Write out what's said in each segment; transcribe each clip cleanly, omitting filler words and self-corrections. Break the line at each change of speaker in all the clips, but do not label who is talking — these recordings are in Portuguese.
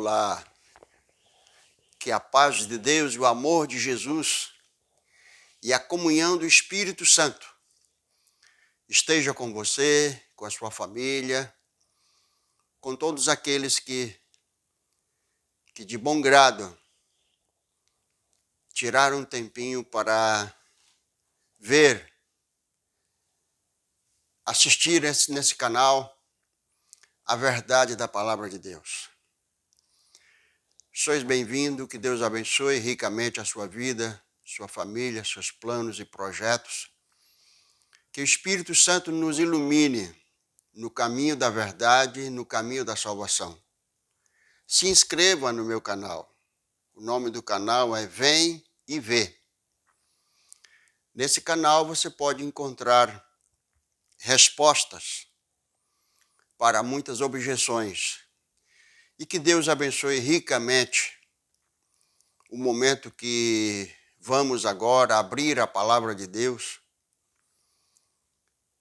Olá, que a paz de Deus, o amor de Jesus e a comunhão do Espírito Santo esteja com você, com a sua família, com todos aqueles que de bom grado tiraram um tempinho para ver, assistir nesse canal a verdade da palavra de Deus. Sois bem-vindo, que Deus abençoe ricamente a sua vida, sua família, seus planos e projetos. Que o Espírito Santo nos ilumine no caminho da verdade, no caminho da salvação. Se inscreva no meu canal. O nome do canal é Vem e Vê. Nesse canal você pode encontrar respostas para muitas objeções. E que Deus abençoe ricamente o momento que vamos agora abrir a palavra de Deus.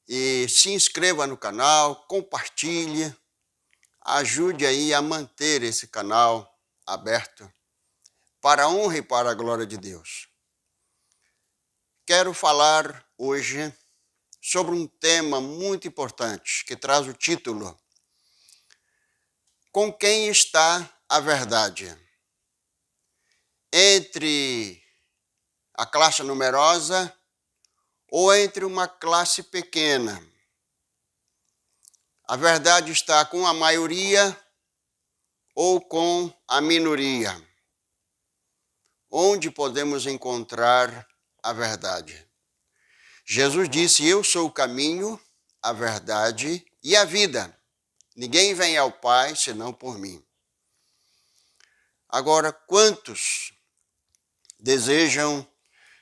E se inscreva no canal, compartilhe, ajude aí a manter esse canal aberto para a honra e para a glória de Deus. Quero falar hoje sobre um tema muito importante que traz o título: Com quem está a verdade? Entre a classe numerosa ou entre uma classe pequena? A verdade está com a maioria ou com a minoria? Onde podemos encontrar a verdade? Jesus disse: Eu sou o caminho, a verdade e a vida. Ninguém vem ao Pai senão por mim. Agora, quantos desejam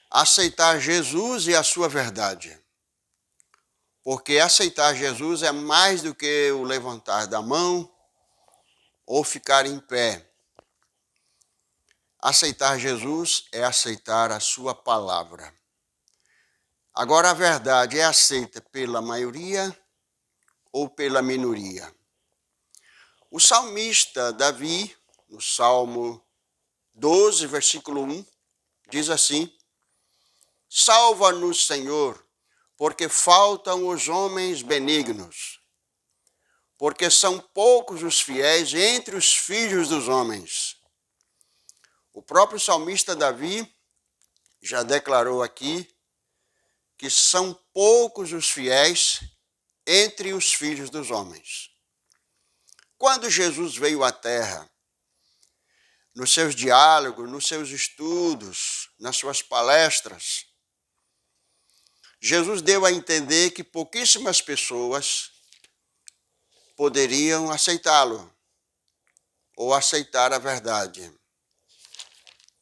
aceitar Jesus e a sua verdade? Porque aceitar Jesus é mais do que o levantar da mão ou ficar em pé. Aceitar Jesus é aceitar a sua palavra. Agora, a verdade é aceita pela maioria ou pela minoria? O salmista Davi, no Salmo 12, versículo 1, diz assim: Salva-nos, Senhor, porque faltam os homens benignos, porque são poucos os fiéis entre os filhos dos homens. O próprio salmista Davi já declarou aqui que são poucos os fiéis entre os filhos dos homens. Quando Jesus veio à Terra, nos seus diálogos, nos seus estudos, nas suas palestras, Jesus deu a entender que pouquíssimas pessoas poderiam aceitá-lo ou aceitar a verdade.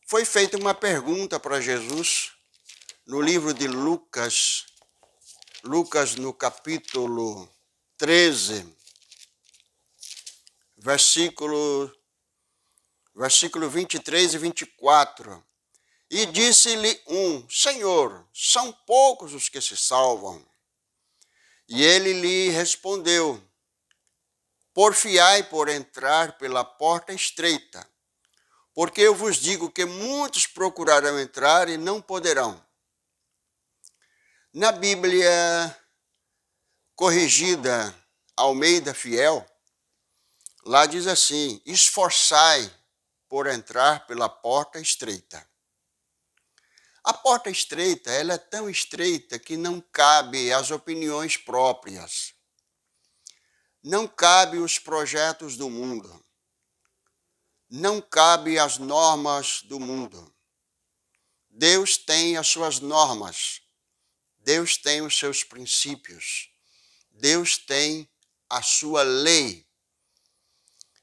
Foi feita uma pergunta para Jesus no livro de Lucas no capítulo 13, versículo 23 e 24. E disse-lhe Senhor, são poucos os que se salvam. E ele lhe respondeu: Porfiai por entrar pela porta estreita, porque eu vos digo que muitos procurarão entrar e não poderão. Na Bíblia corrigida Almeida Fiel, lá diz assim: esforçai por entrar pela porta estreita. A porta estreita, ela é tão estreita que não cabe as opiniões próprias. Não cabe os projetos do mundo. Não cabe as normas do mundo. Deus tem as suas normas. Deus tem os seus princípios. Deus tem a sua lei,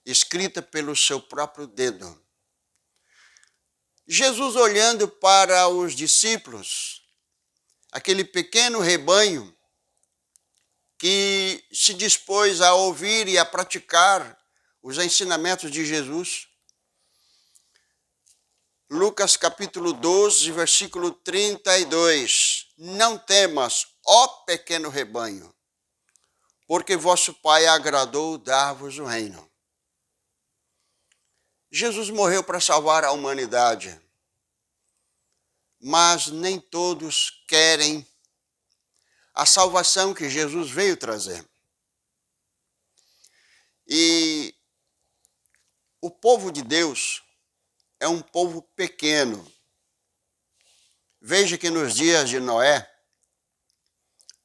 escrita pelo seu próprio dedo. Jesus, olhando para os discípulos, aquele pequeno rebanho que se dispôs a ouvir e a praticar os ensinamentos de Jesus. Lucas capítulo 12, versículo 32. Não temas, ó pequeno rebanho, porque vosso Pai agradou dar-vos o reino. Jesus morreu para salvar a humanidade, mas nem todos querem a salvação que Jesus veio trazer. E o povo de Deus é um povo pequeno. Veja que nos dias de Noé,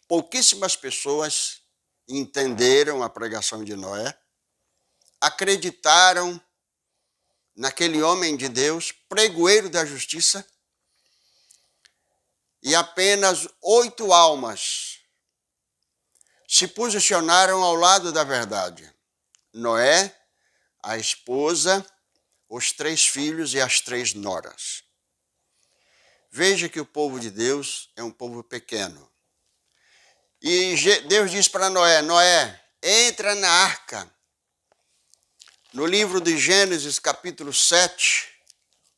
pouquíssimas pessoas entenderam a pregação de Noé, acreditaram naquele homem de Deus, pregoeiro da justiça, e apenas 8 almas se posicionaram ao lado da verdade. Noé, a esposa, os 3 filhos e as 3 noras. Veja que o povo de Deus é um povo pequeno. E Deus diz para Noé, Noé, entra na arca. No livro de Gênesis, capítulo 7,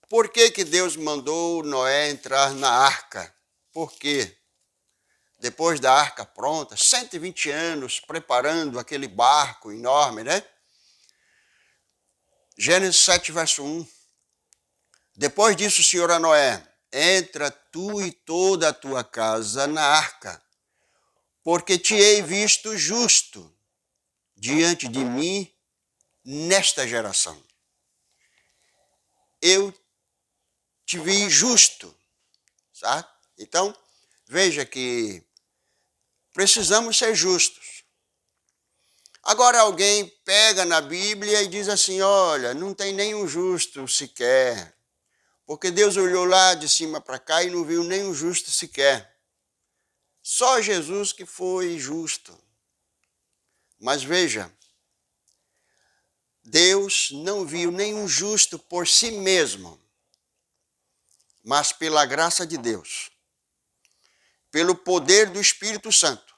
por que Deus mandou Noé entrar na arca? Por quê? Depois da arca pronta, 120 anos preparando aquele barco enorme, né? Gênesis 7, verso 1. Depois disso, o Senhor a Noé, entra tu e toda a tua casa na arca, porque te hei visto justo diante de mim nesta geração. Eu te vi justo, sabe? Então, veja que precisamos ser justos. Agora alguém pega na Bíblia e diz assim, olha, não tem nenhum justo sequer, porque Deus olhou lá de cima para cá e não viu nenhum justo sequer. Só Jesus que foi justo. Mas veja, Deus não viu nenhum justo por si mesmo, mas pela graça de Deus, pelo poder do Espírito Santo,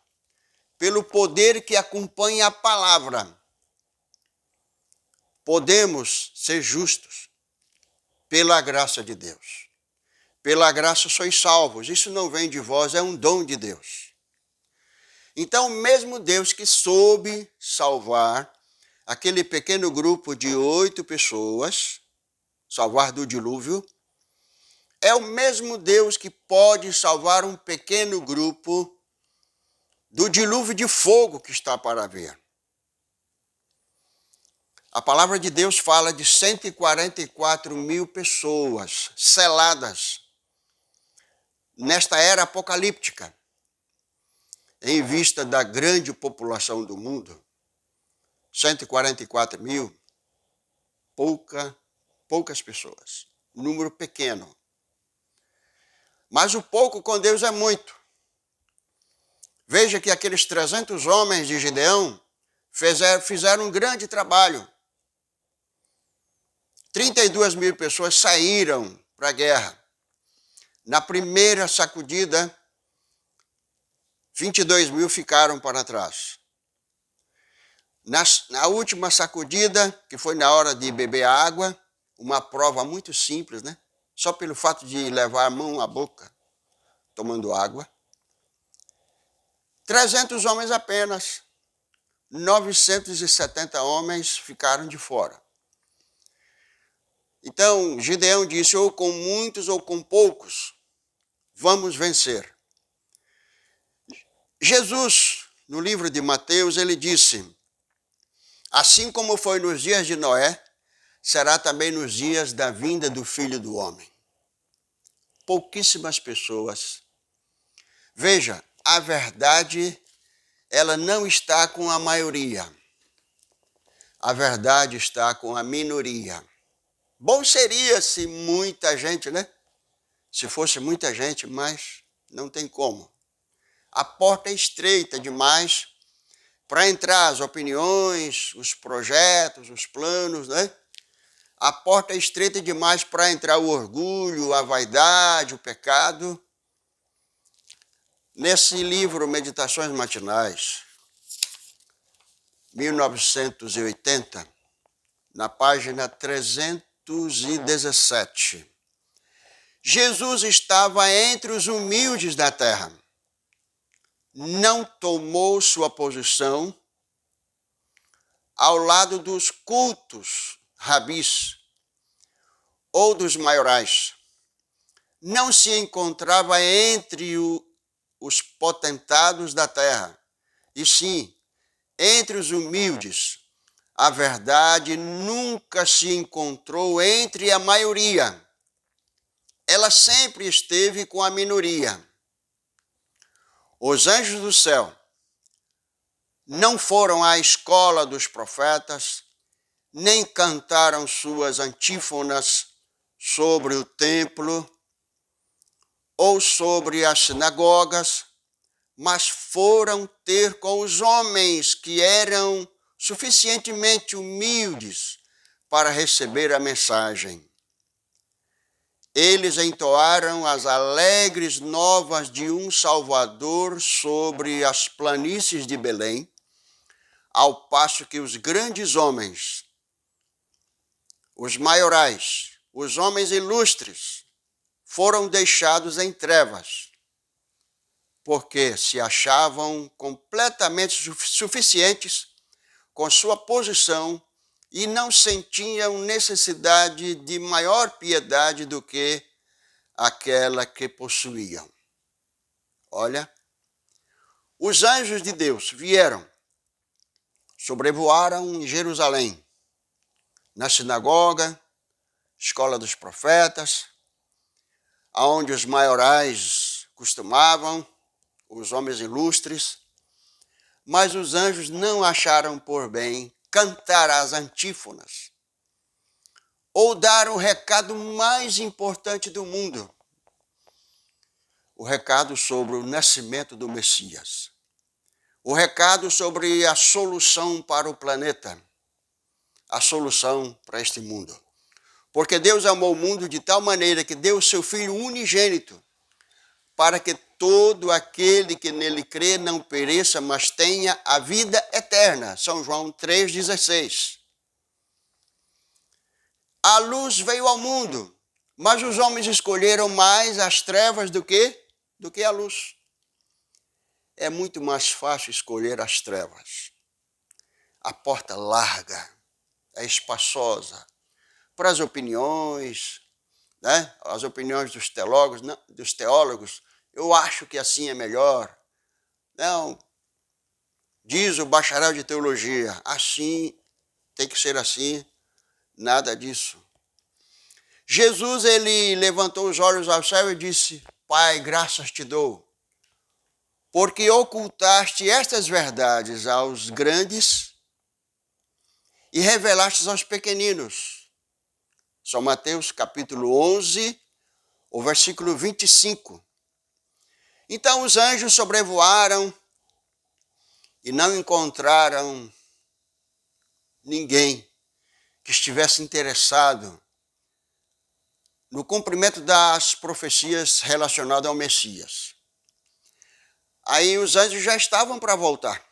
pelo poder que acompanha a palavra, podemos ser justos pela graça de Deus. Pela graça sois salvos. Isso não vem de vós, é um dom de Deus. Então, mesmo Deus que soube salvar aquele pequeno grupo de 8 pessoas, salvar do dilúvio, é o mesmo Deus que pode salvar um pequeno grupo do dilúvio de fogo que está para vir. A palavra de Deus fala de 144 mil pessoas seladas nesta era apocalíptica. Em vista da grande população do mundo, 144 mil, poucas pessoas, número pequeno. Mas o pouco com Deus é muito. Veja que aqueles 300 homens de Gideão fizeram um grande trabalho. 32 mil pessoas saíram para a guerra. Na primeira sacudida, 22 mil ficaram para trás. Na última sacudida, que foi na hora de beber água, uma prova muito simples, né? Só pelo fato de levar a mão à boca, tomando água. 300 homens apenas. 970 homens ficaram de fora. Então, Gideão disse, ou com muitos ou com poucos, vamos vencer. Jesus, no livro de Mateus, ele disse, assim como foi nos dias de Noé, será também nos dias da vinda do Filho do Homem. Pouquíssimas pessoas. Veja, a verdade, ela não está com a maioria. A verdade está com a minoria. Bom seria se muita gente, né? Se fosse muita gente, mas não tem como. A porta é estreita demais para entrar as opiniões, os projetos, os planos, né? A porta é estreita demais para entrar o orgulho, a vaidade, o pecado. Nesse livro, Meditações Matinais, 1980, na página 317, Jesus estava entre os humildes da terra. Não tomou sua posição ao lado dos cultos rabis, ou dos maiorais. Não se encontrava entre os potentados da terra, e sim entre os humildes. A verdade nunca se encontrou entre a maioria. Ela sempre esteve com a minoria. Os anjos do céu não foram à escola dos profetas, nem cantaram suas antífonas sobre o templo ou sobre as sinagogas, mas foram ter com os homens que eram suficientemente humildes para receber a mensagem. Eles entoaram as alegres novas de um Salvador sobre as planícies de Belém, ao passo que os grandes homens, os maiorais, os homens ilustres, foram deixados em trevas, porque se achavam completamente suficientes com sua posição e não sentiam necessidade de maior piedade do que aquela que possuíam. Olha, os anjos de Deus vieram, sobrevoaram em Jerusalém, na sinagoga, escola dos profetas, aonde os maiorais costumavam, os homens ilustres, mas os anjos não acharam por bem cantar as antífonas ou dar o recado mais importante do mundo, o recado sobre o nascimento do Messias, o recado sobre a solução para o planeta, a solução para este mundo. Porque Deus amou o mundo de tal maneira que deu o seu Filho unigênito, para que todo aquele que nele crê não pereça, mas tenha a vida eterna. São João 3,16. A luz veio ao mundo, mas os homens escolheram mais as trevas do que a luz. É muito mais fácil escolher as trevas. A porta larga, é espaçosa, para as opiniões, né? As opiniões dos teólogos, eu acho que assim é melhor. Não, diz o bacharel de teologia, assim, tem que ser assim, nada disso. Jesus, ele levantou os olhos ao céu e disse: Pai, graças te dou, porque ocultaste estas verdades aos grandes e revelaste aos pequeninos. São Mateus capítulo 11, o versículo 25. Então os anjos sobrevoaram e não encontraram ninguém que estivesse interessado no cumprimento das profecias relacionadas ao Messias. Aí os anjos já estavam para voltar.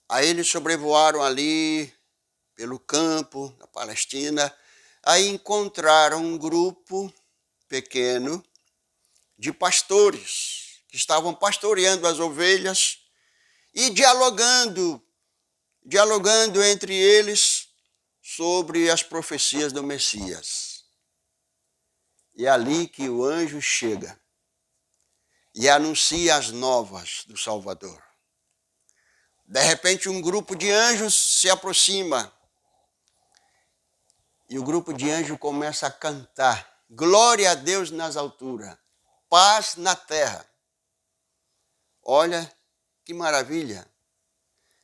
Aí eles sobrevoaram ali pelo campo da Palestina. Aí encontraram um grupo pequeno de pastores que estavam pastoreando as ovelhas e dialogando entre eles sobre as profecias do Messias. E é ali que o anjo chega e anuncia as novas do Salvador. De repente, um grupo de anjos se aproxima e o grupo de anjos começa a cantar: glória a Deus nas alturas, paz na terra. Olha que maravilha!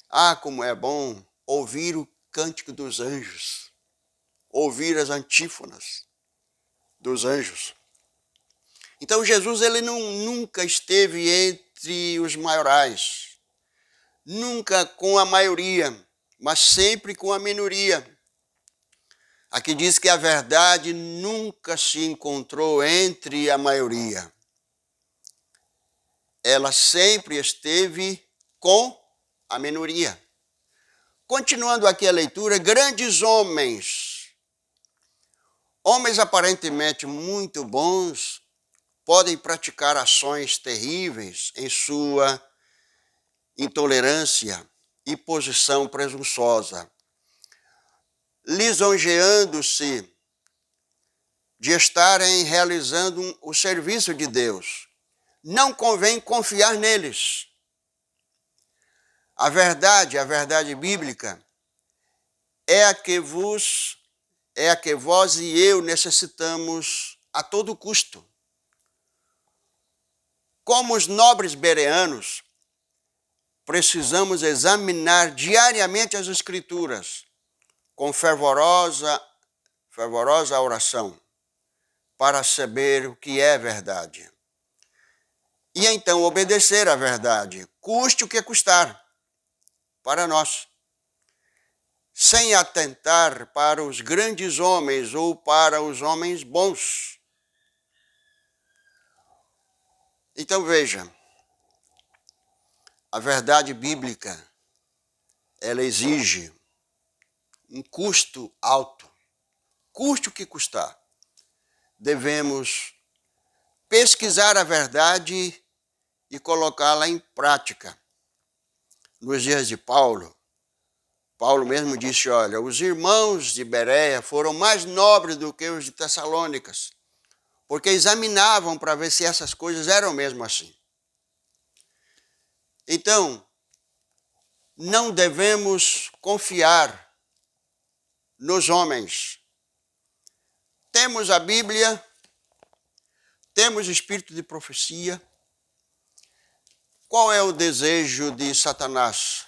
Ah, como é bom ouvir o cântico dos anjos, ouvir as antífonas dos anjos. Então Jesus, ele nunca esteve entre os maiorais, nunca com a maioria, mas sempre com a minoria. Aqui diz que a verdade nunca se encontrou entre a maioria. Ela sempre esteve com a minoria. Continuando aqui a leitura, grandes homens aparentemente muito bons, podem praticar ações terríveis em sua intolerância e posição presunçosa, lisonjeando-se de estarem realizando o serviço de Deus. Não convém confiar neles. A verdade bíblica, é a que vós e eu necessitamos a todo custo. Como os nobres bereanos, precisamos examinar diariamente as Escrituras com fervorosa oração para saber o que é verdade. E então obedecer à verdade, custe o que custar, para nós. Sem atentar para os grandes homens ou para os homens bons. Então veja, a verdade bíblica, ela exige um custo alto, custe o que custar. Devemos pesquisar a verdade e colocá-la em prática. Nos dias de Paulo mesmo disse, olha, os irmãos de Bereia foram mais nobres do que os de Tessalônicas, porque examinavam para ver se essas coisas eram mesmo assim. Então, não devemos confiar nos homens. Temos a Bíblia, temos o espírito de profecia. Qual é o desejo de Satanás?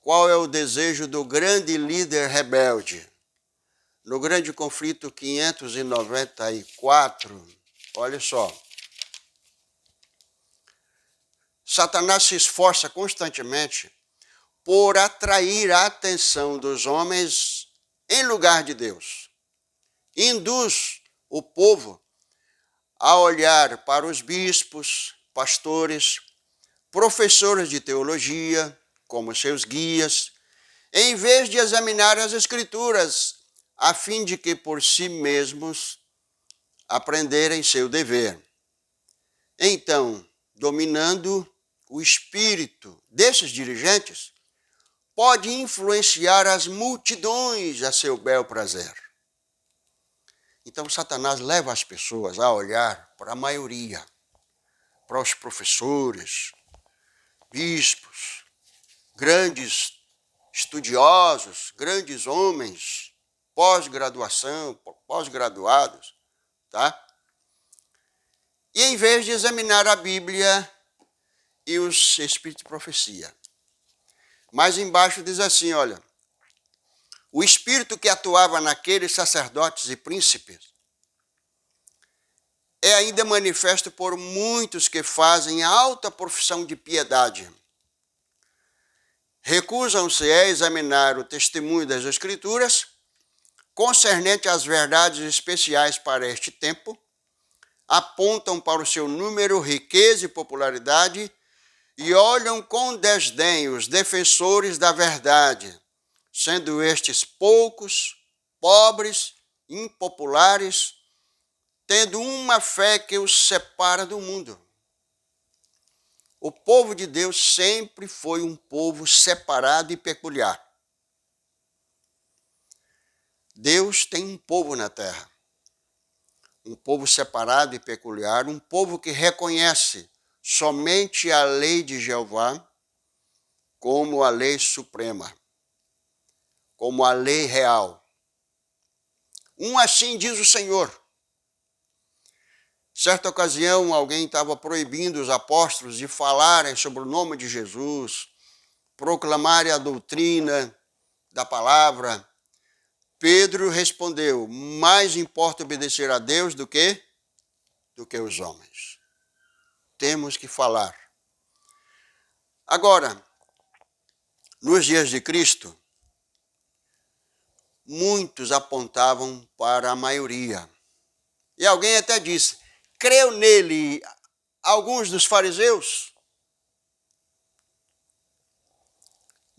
Qual é o desejo do grande líder rebelde? No grande conflito 594, olha só. Satanás se esforça constantemente por atrair a atenção dos homens em lugar de Deus. Induz o povo a olhar para os bispos, pastores, professores de teologia, como seus guias, em vez de examinar as Escrituras, a fim de que por si mesmos aprenderem seu dever. Então, dominando o espírito desses dirigentes, pode influenciar as multidões a seu bel prazer. Então, Satanás leva as pessoas a olhar para a maioria, para os professores, bispos, grandes estudiosos, grandes homens, pós-graduação, pós-graduados, tá? E em vez de examinar a Bíblia e os espíritos de profecia. Mais embaixo diz assim, olha, o espírito que atuava naqueles sacerdotes e príncipes é ainda manifesto por muitos que fazem alta profissão de piedade. Recusam-se a examinar o testemunho das Escrituras concernente às verdades especiais para este tempo, apontam para o seu número, riqueza e popularidade e olham com desdém os defensores da verdade, sendo estes poucos, pobres, impopulares, tendo uma fé que os separa do mundo. O povo de Deus sempre foi um povo separado e peculiar. Deus tem um povo na terra, um povo separado e peculiar, um povo que reconhece somente a lei de Jeová como a lei suprema, como a lei real. Assim diz o Senhor. Certa ocasião, alguém estava proibindo os apóstolos de falarem sobre o nome de Jesus, proclamarem a doutrina da palavra. Pedro respondeu, mais importa obedecer a Deus do que os homens. Temos que falar. Agora, nos dias de Cristo, muitos apontavam para a maioria. E alguém até disse, creu nele alguns dos fariseus?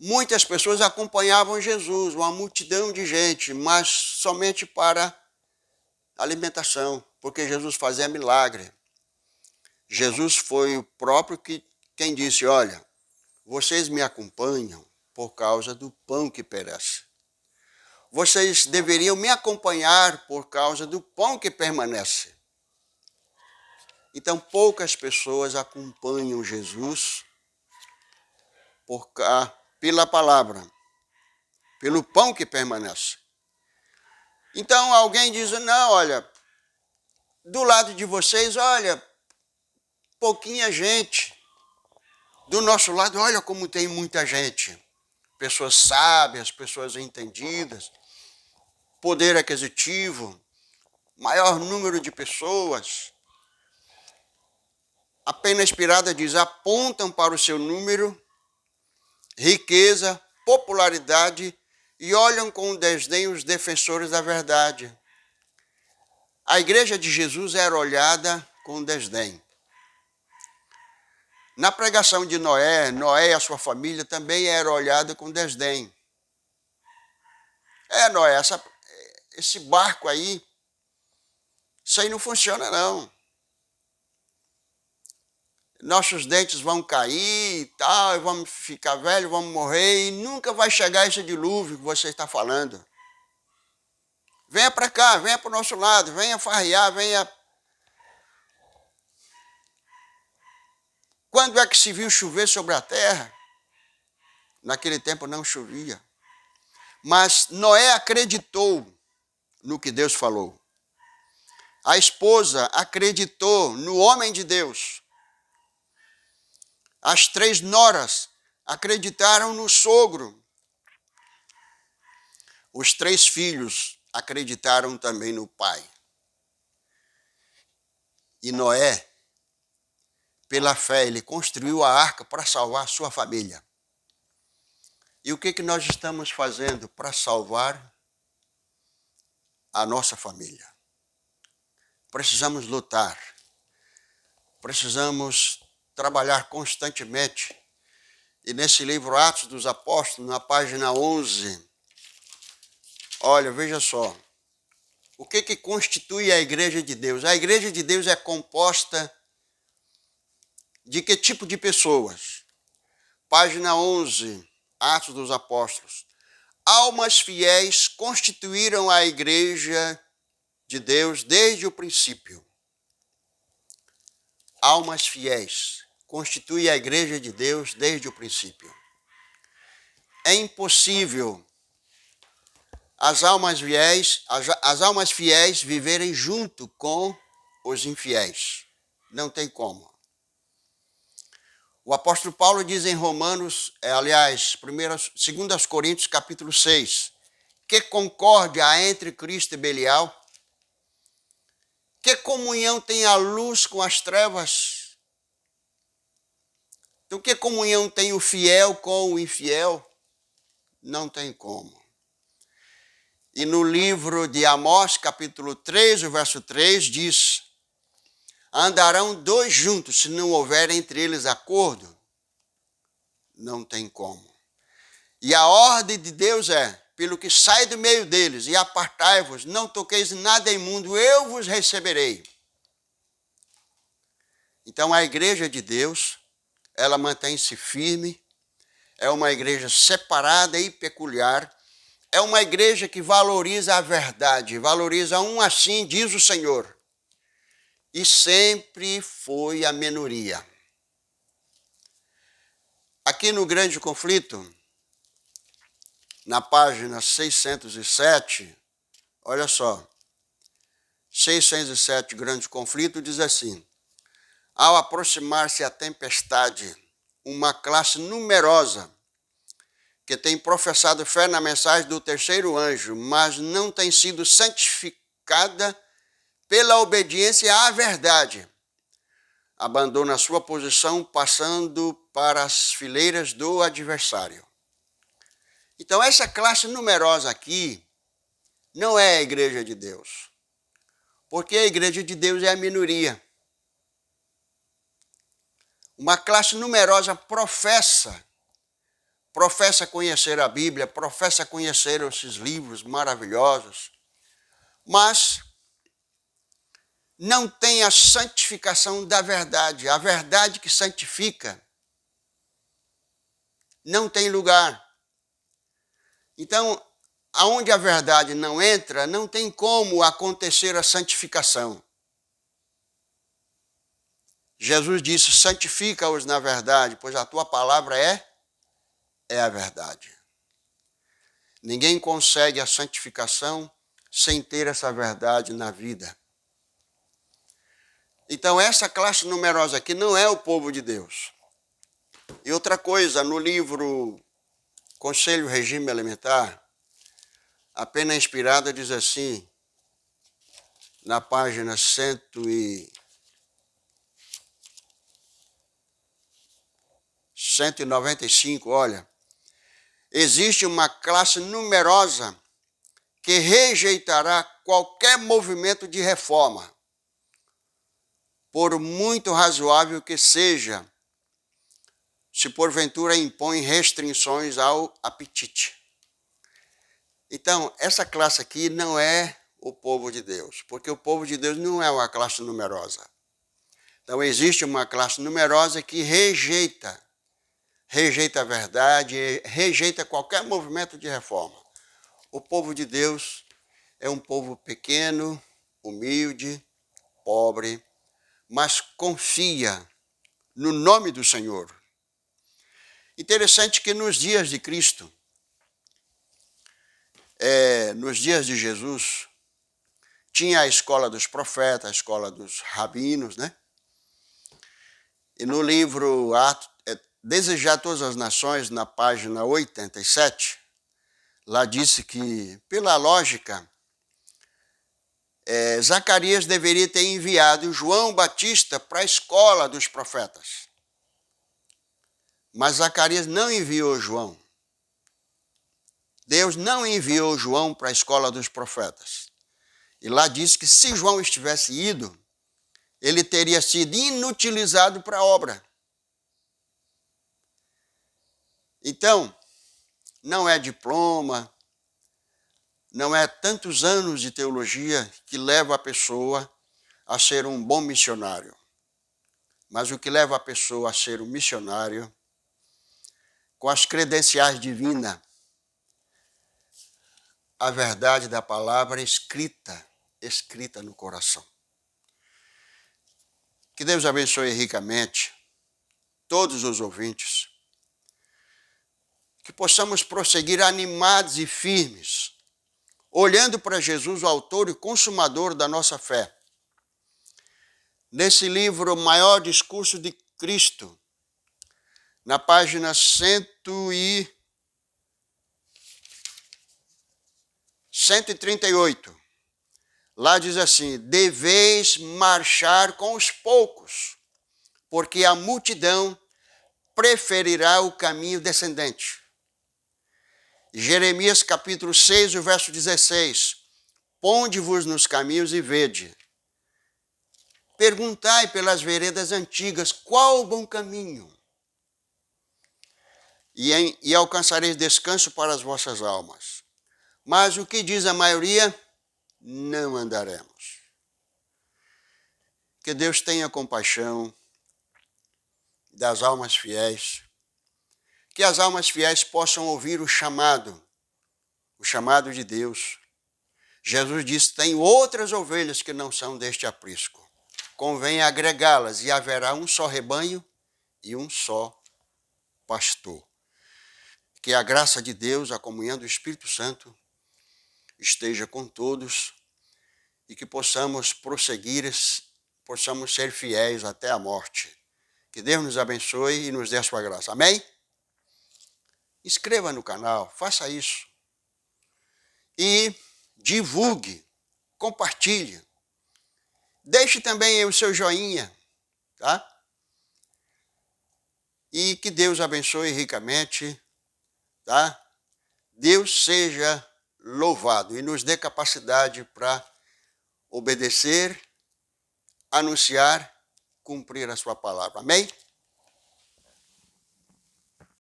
Muitas pessoas acompanhavam Jesus, uma multidão de gente, mas somente para alimentação, porque Jesus fazia milagre. Jesus foi o próprio quem disse, olha, vocês me acompanham por causa do pão que perece. vocês deveriam me acompanhar por causa do pão que permanece. Então, poucas pessoas acompanham Jesus pela palavra, pelo pão que permanece. Então, alguém diz, não, olha, do lado de vocês, olha, pouquinha gente. Do nosso lado, olha como tem muita gente. Pessoas sábias, pessoas entendidas, poder aquisitivo, maior número de pessoas. A Pena Inspirada diz, apontam para o seu número, riqueza, popularidade e olham com desdém os defensores da verdade. A igreja de Jesus era olhada com desdém. Na pregação de Noé, Noé e a sua família também era olhada com desdém. Noé, esse barco aí, isso aí não funciona não. Nossos dentes vão cair e tal, e vamos ficar velhos, vamos morrer, e nunca vai chegar esse dilúvio que você está falando. Venha para cá, venha para o nosso lado, venha farrear, venha... Quando é que se viu chover sobre a terra? Naquele tempo não chovia. Mas Noé acreditou no que Deus falou. A esposa acreditou no homem de Deus. As 3 noras acreditaram no sogro. Os 3 filhos acreditaram também no pai. E Noé, pela fé, ele construiu a arca para salvar sua família. E o que nós estamos fazendo para salvar a nossa família? Precisamos lutar. Precisamos trabalhar constantemente. E nesse livro Atos dos Apóstolos, na página 11, olha, veja só. O que constitui a Igreja de Deus? A Igreja de Deus é composta de que tipo de pessoas? Página 11, Atos dos Apóstolos. Almas fiéis constituíram a Igreja de Deus desde o princípio. Almas fiéis constituem a Igreja de Deus desde o princípio. É impossível as almas fiéis viverem junto com os infiéis. Não tem como. O apóstolo Paulo diz em Romanos, 2 Coríntios capítulo 6, que concórdia há entre Cristo e Belial? Que comunhão tem a luz com as trevas? Então, que comunhão tem o fiel com o infiel? Não tem como. E no livro de Amós, capítulo 3, o verso 3, diz, andarão 2 juntos, se não houver entre eles acordo? Não tem como. E a ordem de Deus é, pelo que sai do meio deles, e apartai-vos, não toqueis nada imundo, eu vos receberei. Então a igreja de Deus, ela mantém-se firme, é uma igreja separada e peculiar, é uma igreja que valoriza a verdade, valoriza um assim, diz o Senhor. E sempre foi a minoria. Aqui no Grande Conflito, na página 607, olha só, 607, Grande Conflito, diz assim, ao aproximar-se a tempestade, uma classe numerosa, que tem professado fé na mensagem do terceiro anjo, mas não tem sido santificada pela obediência à verdade, abandona a sua posição, passando para as fileiras do adversário. Então, essa classe numerosa aqui não é a igreja de Deus, porque a igreja de Deus é a minoria. Uma classe numerosa professa conhecer a Bíblia, professa conhecer esses livros maravilhosos, mas não tem a santificação da verdade. A verdade que santifica não tem lugar. Então, aonde a verdade não entra, não tem como acontecer a santificação. Jesus disse, santifica-os na verdade, pois a tua palavra é a verdade. Ninguém consegue a santificação sem ter essa verdade na vida. Então, essa classe numerosa aqui não é o povo de Deus. E outra coisa, no livro Conselho Regime Elementar, a Pena Inspirada diz assim, na página 195, olha, existe uma classe numerosa que rejeitará qualquer movimento de reforma, por muito razoável que seja, se porventura impõe restrições ao apetite. Então, essa classe aqui não é o povo de Deus, porque o povo de Deus não é uma classe numerosa. Então, existe uma classe numerosa que rejeita a verdade, rejeita qualquer movimento de reforma. O povo de Deus é um povo pequeno, humilde, pobre, mas confia no nome do Senhor. Interessante que nos dias de Cristo, nos dias de Jesus, tinha a escola dos profetas, a escola dos rabinos, né? E no livro Desejar Todas as Nações, na página 87, lá disse que, pela lógica, Zacarias deveria ter enviado João Batista para a escola dos profetas. Mas Zacarias não enviou João. Deus não enviou João para a escola dos profetas. E lá diz que se João estivesse ido, ele teria sido inutilizado para a obra. Então, não é diploma, não é tantos anos de teologia que leva a pessoa a ser um bom missionário. Mas o que leva a pessoa a ser um missionário, com as credenciais divinas, a verdade da palavra escrita no coração. Que Deus abençoe ricamente todos os ouvintes, que possamos prosseguir animados e firmes, olhando para Jesus, o autor e consumador da nossa fé. Nesse livro, O Maior Discurso de Cristo, na página 138, lá diz assim, deveis marchar com os poucos, porque a multidão preferirá o caminho descendente. Jeremias capítulo 6, o verso 16, ponde-vos nos caminhos e vede. Perguntai pelas veredas antigas, qual o bom caminho? E alcançareis descanso para as vossas almas. Mas o que diz a maioria? Não andaremos. Que Deus tenha compaixão das almas fiéis. Que as almas fiéis possam ouvir o chamado de Deus. Jesus disse, tem outras ovelhas que não são deste aprisco. Convém agregá-las e haverá um só rebanho e um só pastor. Que a graça de Deus, a comunhão do Espírito Santo esteja com todos e que possamos prosseguir, possamos ser fiéis até a morte. Que Deus nos abençoe e nos dê a sua graça. Amém? Inscreva no canal, faça isso. E divulgue, compartilhe. Deixe também o seu joinha, tá? E que Deus abençoe ricamente, tá? Deus seja louvado e nos dê capacidade para obedecer, anunciar, cumprir a sua palavra. Amém?